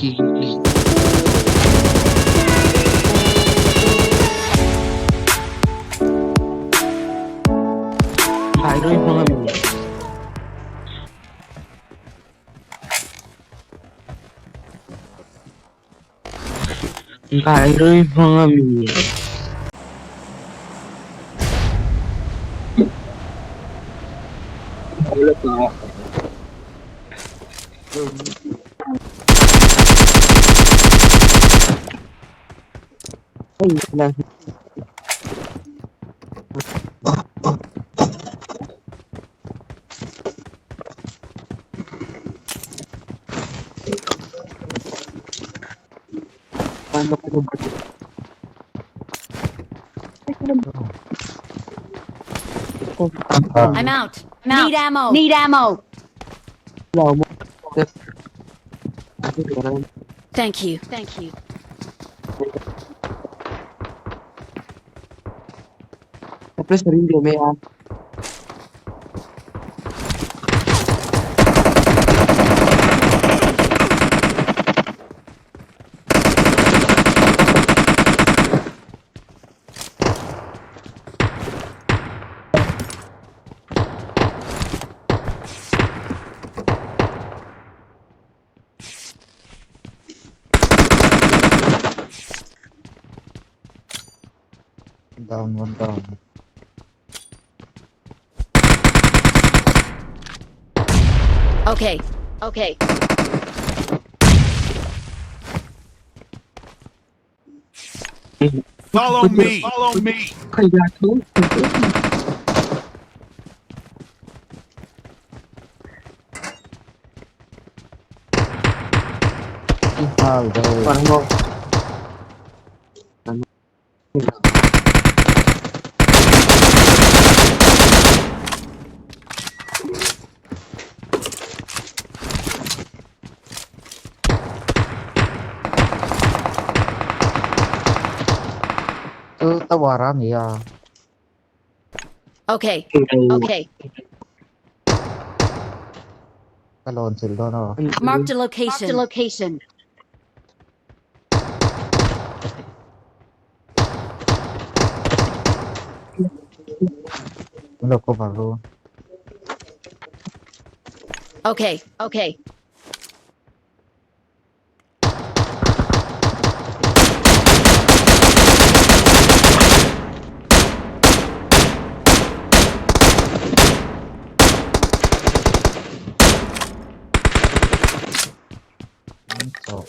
Kiki. Kairo yung mga bibig. Kairo yung mga bibig. Ulit na ako. Ay, lang. Paano ko ba? I'm out. Need ammo. Need ammo. Thank you. Thank you. Tapos rin may down, one down. Okay. Okay. Follow me. Follow me. kaya to. Ah, dahil. Parang mo. Ito, tawaran, yeah. Okay. Okay. Kalon sila, no? Marked a location. Marked a location. Ano ko baro? Okay. Okay. So,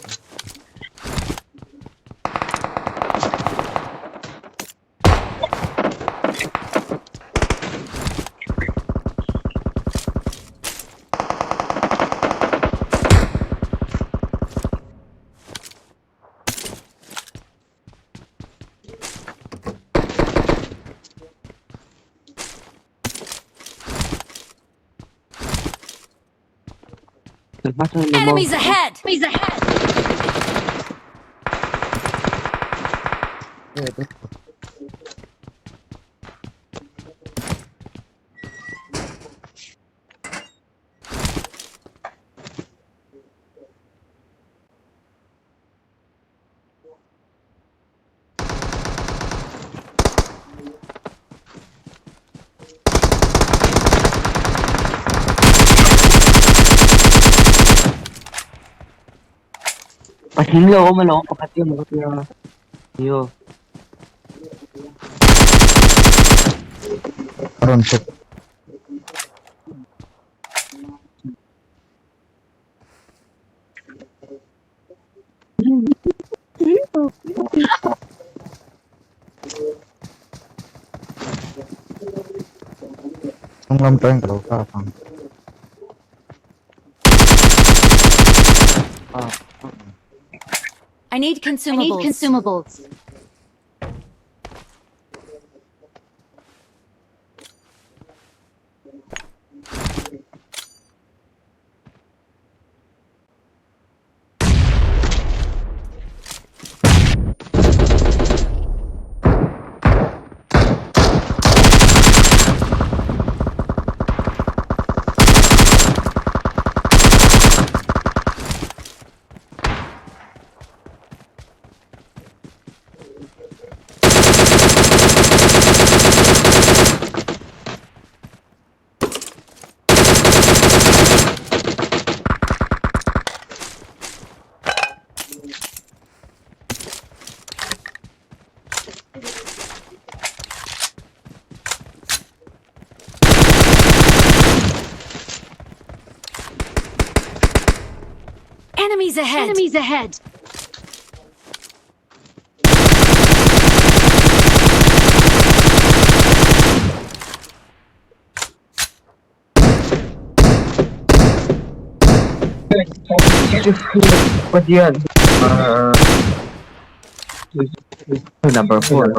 Enemies ahead. Enemies ahead. pwede. Pahinga ako man ako kapatid mo kaya. Yo. Karon set. Ang lampan kalau kapang. I need consumables. Consumables. Enemies ahead! Enemies ahead! Kemudian number four.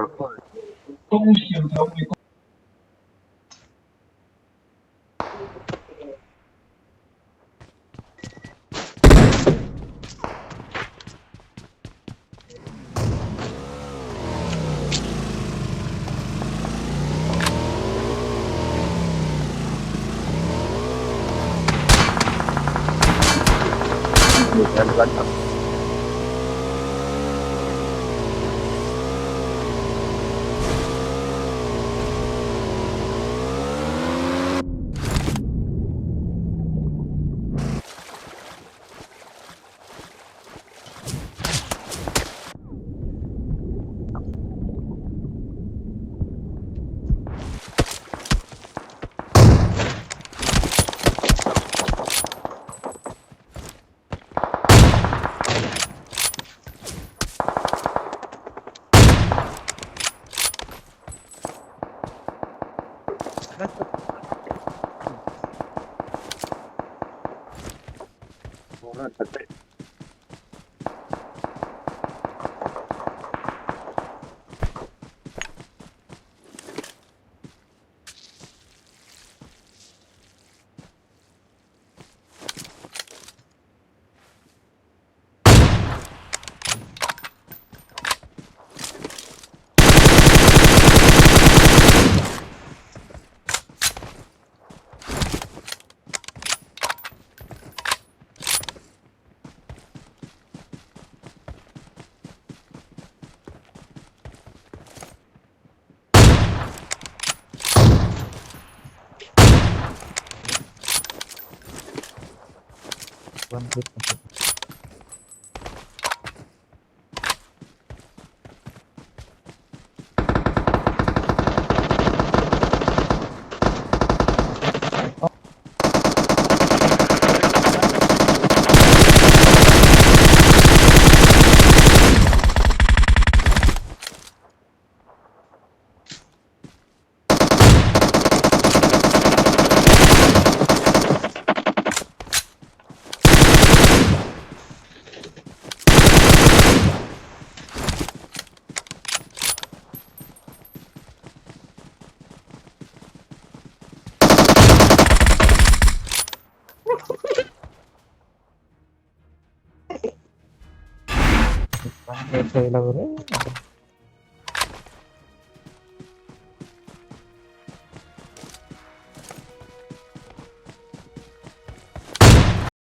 One hit. One hit.